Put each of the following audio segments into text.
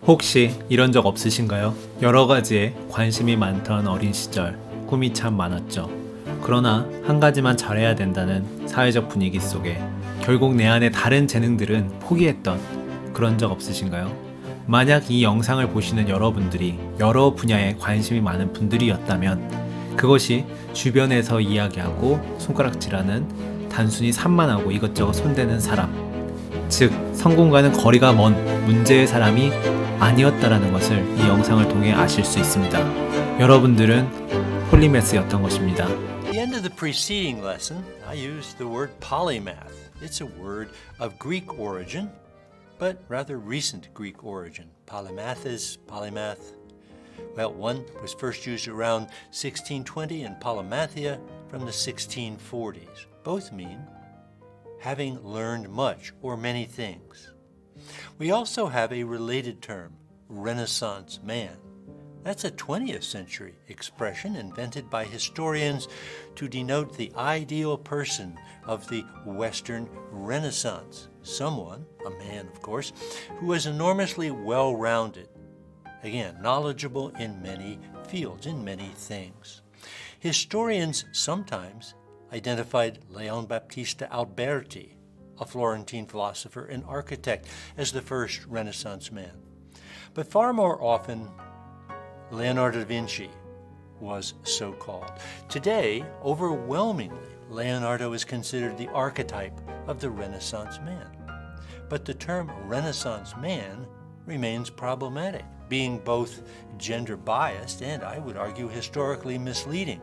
혹시 이런 적 없으신가요? 여러 가지에 관심이 많던 어린 시절, 꿈이 참 많았죠. 그러나 한 가지만 잘해야 된다는 사회적 분위기 속에 결국 내 안에 다른 재능들은 포기했던 그런 적 없으신가요? 만약 이 영상을 보시는 여러분들이 여러 분야에 관심이 많은 분들이었다면 그것이 주변에서 이야기하고 손가락질하는 단순히 산만하고 이것저것 손대는 사람, 즉 성공과는 거리가 먼 문제의 사람이 아니었다라는 것을 이 영상을 통해 아실 수 있습니다. 여러분들은 폴리매스였던 것입니다. At the end of the preceding lesson, I used the word polymath. It's a word of Greek origin, but rather recent Greek origin. Polymathis, polymath. Well, one was first used around 1620 and polymathia from the 1640s. Both mean having learned much or many things. We also have a related term, Renaissance man. That's a 20th century expression invented by historians to denote the ideal person of the Western Renaissance. Someone, a man of course, who was enormously well-rounded. Again, knowledgeable in many fields, in many things. Historians sometimes identified Leon Battista Alberti, a Florentine philosopher and architect, as the first Renaissance man. But far more often, Leonardo da Vinci was so called. Today, overwhelmingly, Leonardo is considered the archetype of the Renaissance man. But the term Renaissance man remains problematic, being both gender biased and, I would argue, historically misleading.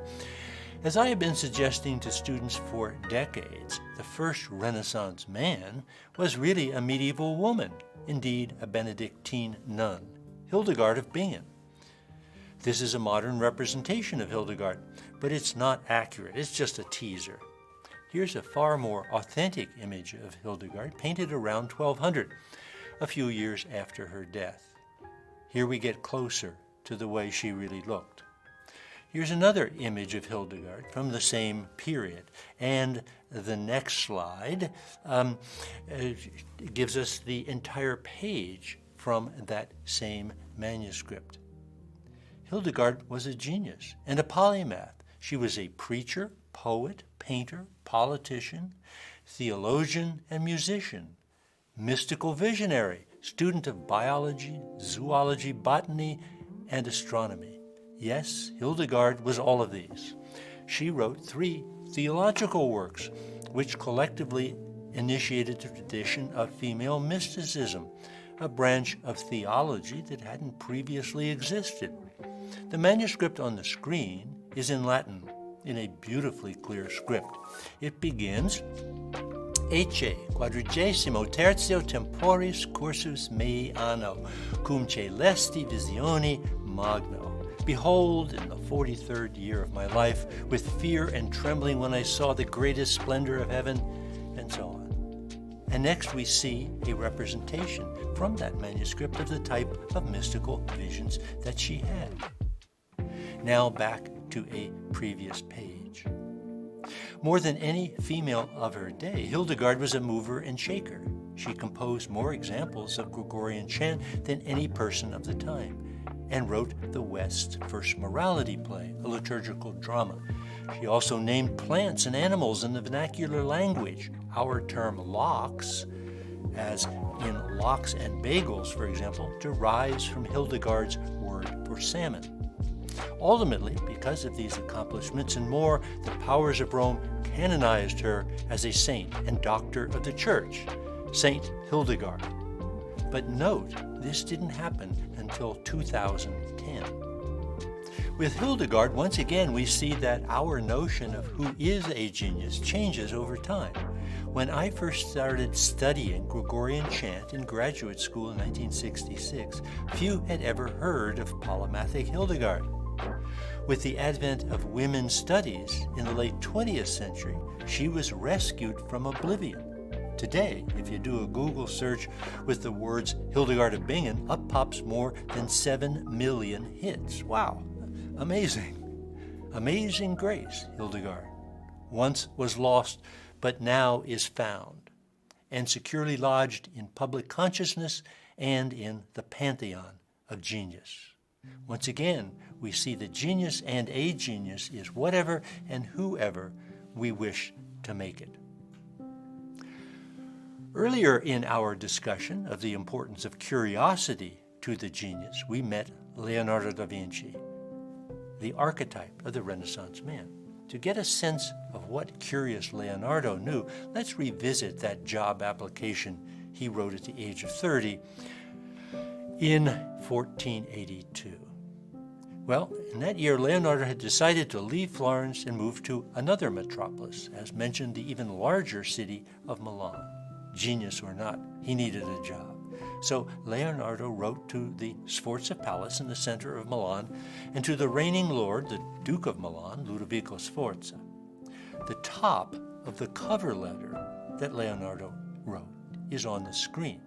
As I have been suggesting to students for decades, the first Renaissance man was really a medieval woman, indeed a Benedictine nun, Hildegard of Bingen. This is a modern representation of Hildegard, but it's not accurate. It's just a teaser. Here's a far more authentic image of Hildegard, painted around 1200, a few years after her death. Here we get closer to the way she really looked. Here's another image of Hildegard from the same period. And the next slide gives us the entire page from that same manuscript. Hildegard was a genius and a polymath. She was a preacher, poet, painter, politician, theologian, and musician, mystical visionary, student of biology, zoology, botany, and astronomy. Yes, Hildegard was all of these. She wrote 3 theological works, which collectively initiated the tradition of female mysticism, a branch of theology that hadn't previously existed. The manuscript on the screen is in Latin, in a beautifully clear script. It begins, Ecce quadragesimo tertio temporis cursus mei anno, cum celesti visioni magno. Behold, in the 43rd year of my life, with fear and trembling when I saw the greatest splendor of heaven, and so on. And next we see a representation from that manuscript of the type of mystical visions that she had. Now back to a previous page. More than any female of her day, Hildegard was a mover and shaker. She composed more examples of Gregorian chant than any person of the time, and wrote the West's first morality play, a liturgical drama. She also named plants and animals in the vernacular language. Our term lox, as in lox and bagels, for example, derives from Hildegard's word for salmon. Ultimately, because of these accomplishments and more, the powers of Rome canonized her as a saint and doctor of the Church, Saint Hildegard. But note, this didn't happen until 2010. With Hildegard, once again, we see that our notion of who is a genius changes over time. When I first started studying Gregorian chant in graduate school in 1966, few had ever heard of polymathic Hildegard. With the advent of women's studies in the late 20th century, she was rescued from oblivion. Today, if you do a Google search with the words Hildegard of Bingen, up pops more than 7 million hits. Wow, amazing. Amazing grace, Hildegard. Once was lost, but now is found, and securely lodged in public consciousness and in the pantheon of genius. Once again, we see that genius and a genius is whatever and whoever we wish to make it. Earlier in our discussion of the importance of curiosity to the genius, we met Leonardo da Vinci, the archetype of the Renaissance man. To get a sense of what curious Leonardo knew, let's revisit that job application he wrote at the age of 30 in 1482. Well, in that year, Leonardo had decided to leave Florence and move to another metropolis, as mentioned, the even larger city of Milan. Genius or not, he needed a job. So Leonardo wrote to the Sforza Palace in the center of Milan and to the reigning lord, the Duke of Milan, Ludovico Sforza. The top of the cover letter that Leonardo wrote is on the screen.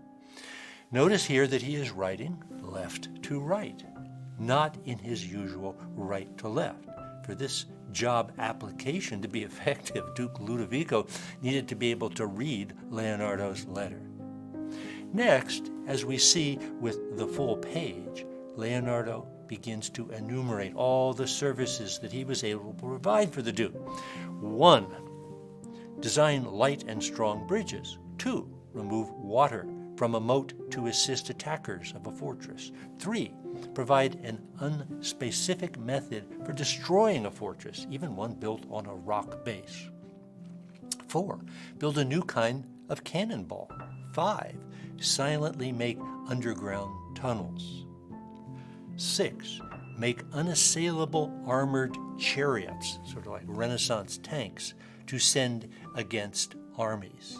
Notice here that he is writing left to right, not in his usual right to left. For this job application to be effective, Duke Ludovico needed to be able to read Leonardo's letter. Next, as we see with the full page, Leonardo begins to enumerate all the services that he was able to provide for the Duke. 1. Design light and strong bridges. 2. Remove water from a moat to assist attackers of a fortress. 3. Provide an unspecific method for destroying a fortress, even one built on a rock base. 4. Build a new kind of cannonball. 5. Silently make underground tunnels. 6. Make unassailable armored chariots, sort of like Renaissance tanks, to send against armies.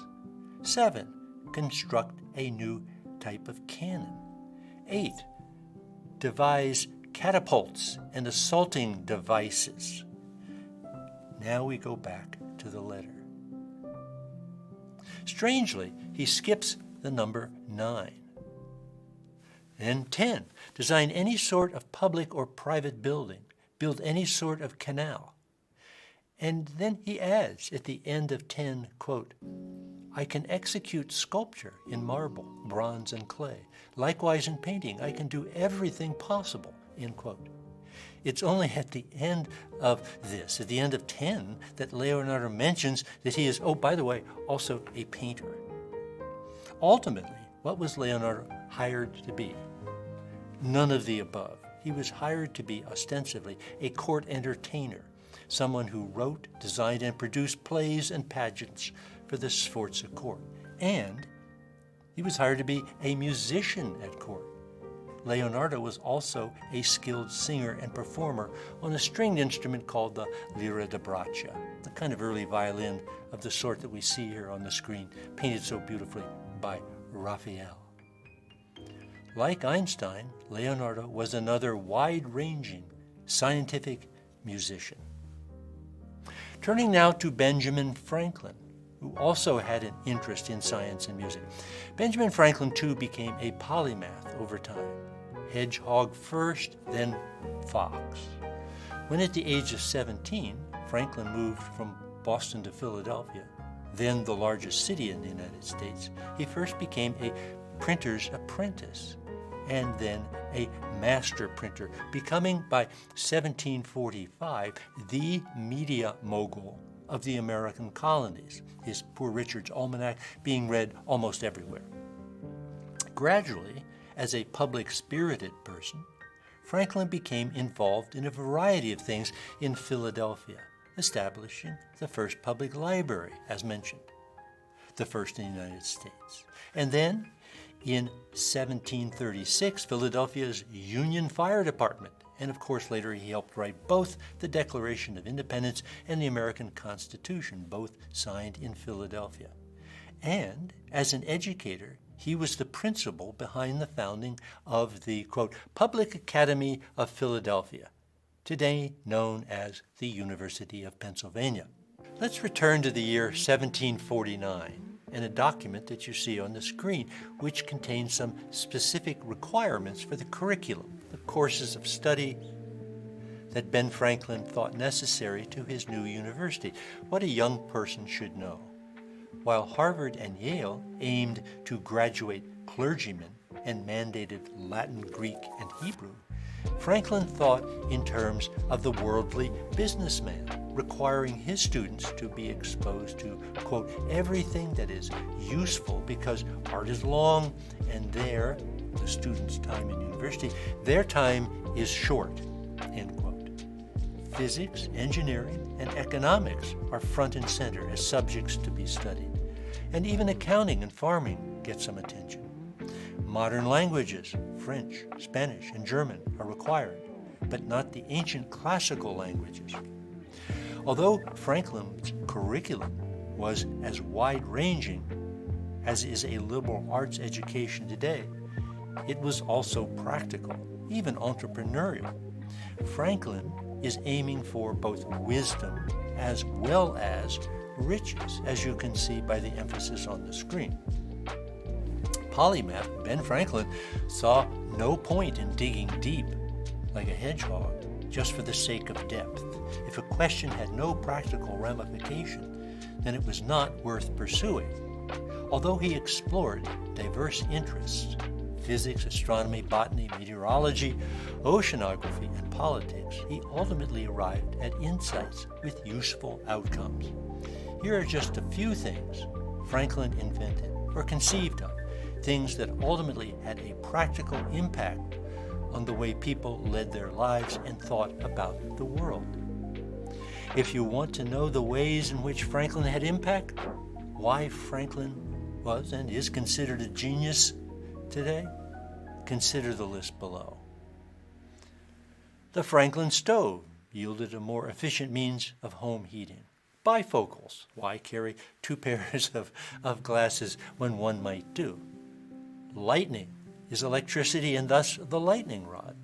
7. Construct a new type of cannon. 8. Devise catapults and assaulting devices. Now we go back to the letter. Strangely, he skips the number 9. And 10, design any sort of public or private building, build any sort of canal. And then he adds at the end of 10, quote, I can execute sculpture in marble, bronze, and clay. Likewise in painting, I can do everything possible, end quote. It's only at the end of this, at the end of 10, that Leonardo mentions that he is, oh, by the way, also a painter. Ultimately, what was Leonardo hired to be? None of the above. He was hired to be, ostensibly, a court entertainer, someone who wrote, designed, and produced plays and pageants for the Sforza court. And he was hired to be a musician at court. Leonardo was also a skilled singer and performer on a stringed instrument called the lira da braccia, the kind of early violin of the sort that we see here on the screen, painted so beautifully by Raphael. Like Einstein, Leonardo was another wide-ranging scientific musician. Turning now to Benjamin Franklin, who also had an interest in science and music. Benjamin Franklin, too, became a polymath over time. Hedgehog first, then fox. When at the age of 17, Franklin moved from Boston to Philadelphia, then the largest city in the United States, he first became a printer's apprentice and then a master printer, becoming by 1745 the media mogul of the American colonies, his Poor Richard's Almanac being read almost everywhere. Gradually, as a public-spirited person, Franklin became involved in a variety of things in Philadelphia, establishing the first public library, as mentioned, the first in the United States. And then, in 1736, Philadelphia's Union Fire Department, and of course later he helped write both the Declaration of Independence and the American Constitution, both signed in Philadelphia. And as an educator, he was the principal behind the founding of the, quote, Public Academy of Philadelphia, today known as the University of Pennsylvania. Let's return to the year 1749 and a document that you see on the screen, which contains some specific requirements for the curriculum, the courses of study that Ben Franklin thought necessary to his new university, what a young person should know. While Harvard and Yale aimed to graduate clergymen, and mandated Latin, Greek, and Hebrew, Franklin thought in terms of the worldly businessman, requiring his students to be exposed to, quote, everything that is useful because art is long and the students' time in university, their time is short, end quote. Physics, engineering, and economics are front and center as subjects to be studied, and even accounting and farming get some attention. Modern languages, French, Spanish, and German, are required, but not the ancient classical languages. Although Franklin's curriculum was as wide-ranging as is a liberal arts education today, it was also practical, even entrepreneurial. Franklin is aiming for both wisdom as well as riches, as you can see by the emphasis on the screen. Polymath Ben Franklin saw no point in digging deep like a hedgehog just for the sake of depth. If a question had no practical ramification, then it was not worth pursuing. Although he explored diverse interests, physics, astronomy, botany, meteorology, oceanography, and politics, he ultimately arrived at insights with useful outcomes. Here are just a few things Franklin invented or conceived of, things that ultimately had a practical impact on the way people led their lives and thought about the world. If you want to know the ways in which Franklin had impact, why Franklin was and is considered a genius today, consider the list below. The Franklin stove yielded a more efficient means of home heating. Bifocals, why carry two pairs of glasses when one might do? Lightning is electricity and thus the lightning rod.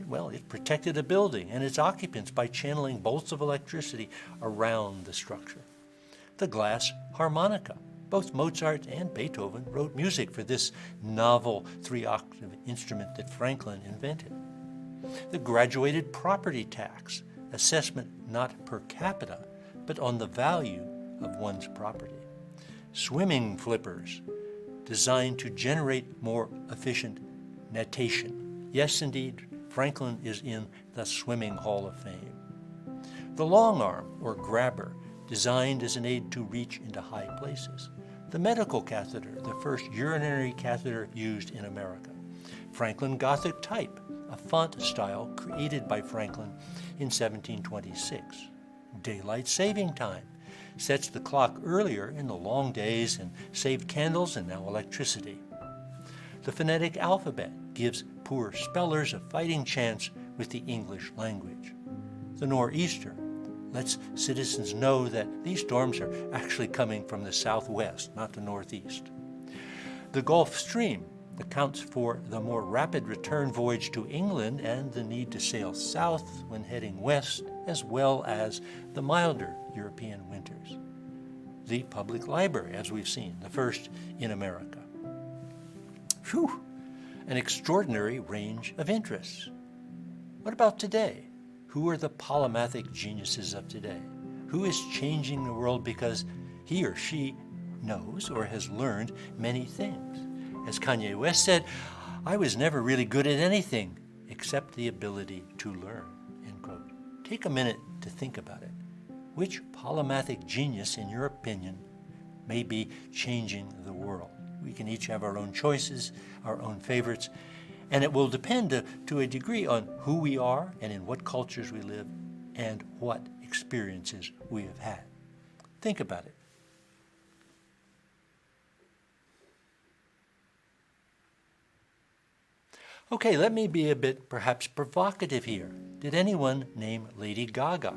Well, it protected a building and its occupants by channeling bolts of electricity around the structure. The glass harmonica. Both Mozart and Beethoven wrote music for this novel three-octave instrument that Franklin invented. The graduated property tax, assessment not per capita, but on the value of one's property. Swimming flippers, designed to generate more efficient natation. Yes, indeed, Franklin is in the Swimming Hall of Fame. The long arm, or grabber, designed as an aid to reach into high places. The medical catheter, the first urinary catheter used in America. Franklin Gothic type, a font style created by Franklin in 1726. Daylight saving time, sets the clock earlier in the long days and saved candles and now electricity. The phonetic alphabet gives poor spellers a fighting chance with the English language. The nor'easter lets citizens know that these storms are actually coming from the southwest, not the northeast. The Gulf Stream accounts for the more rapid return voyage to England and the need to sail south when heading west, as well as the milder European winters. The public library, as we've seen, the first in America. Phew, an extraordinary range of interests. What about today? Who are the polymathic geniuses of today? Who is changing the world because he or she knows or has learned many things? As Kanye West said, I was never really good at anything except the ability to learn, end quote. Take a minute to think about it. Which polymathic genius, in your opinion, may be changing the world? We can each have our own choices, our own favorites, and it will depend to a degree on who we are and in what cultures we live and what experiences we have had. Think about it. Okay, let me be a bit perhaps provocative here. Did anyone name Lady Gaga?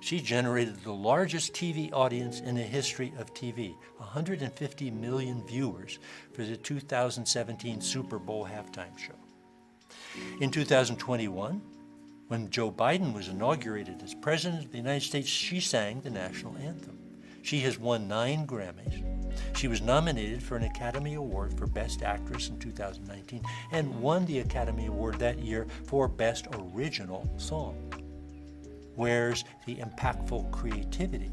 She generated the largest TV audience in the history of TV, 150 million viewers for the 2017 Super Bowl halftime show. In 2021, when Joe Biden was inaugurated as President of the United States, she sang the national anthem. She has won 9 Grammys. She was nominated for an Academy Award for Best Actress in 2019 and won the Academy Award that year for Best Original Song. Where's the impactful creativity?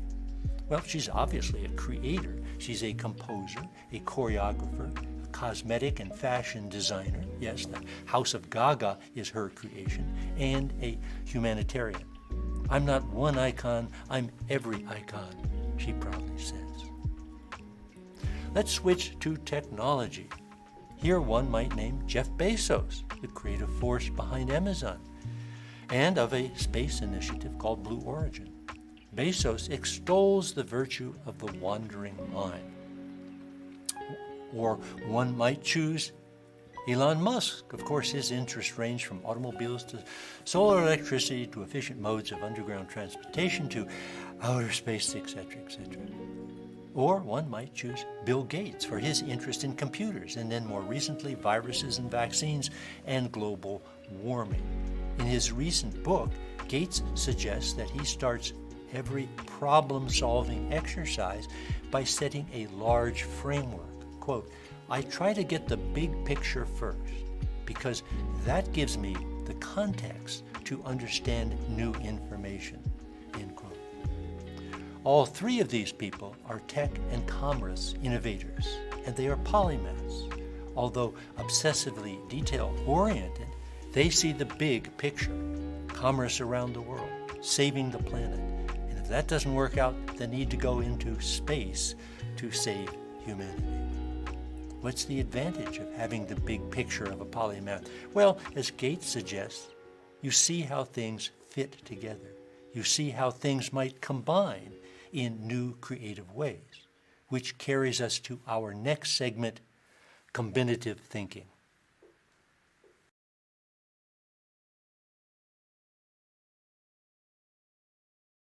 Well, she's obviously a creator. She's a composer, a choreographer, a cosmetic and fashion designer. Yes, the House of Gaga is her creation, and a humanitarian. I'm not one icon, I'm every icon, she proudly says. Let's switch to technology. Here one might name Jeff Bezos, the creative force behind Amazon, and of a space initiative called Blue Origin. Bezos extols the virtue of the wandering mind. Or one might choose Elon Musk. Of course, his interests range from automobiles to solar electricity to efficient modes of underground transportation to outer space, etc., etc. Or one might choose Bill Gates for his interest in computers, and then more recently viruses and vaccines and global warming. In his recent book, Gates suggests that he starts every problem-solving exercise by setting a large framework. Quote, I try to get the big picture first because that gives me the context to understand new information, end quote. All three of these people are tech and commerce innovators, and they are polymaths. Although obsessively detail-oriented, they see the big picture, commerce around the world, saving the planet. And if that doesn't work out, they need to go into space to save humanity. What's the advantage of having the big picture of a polymath? Well, as Gates suggests, you see how things fit together. You see how things might combine in new creative ways, which carries us to our next segment, combinative thinking.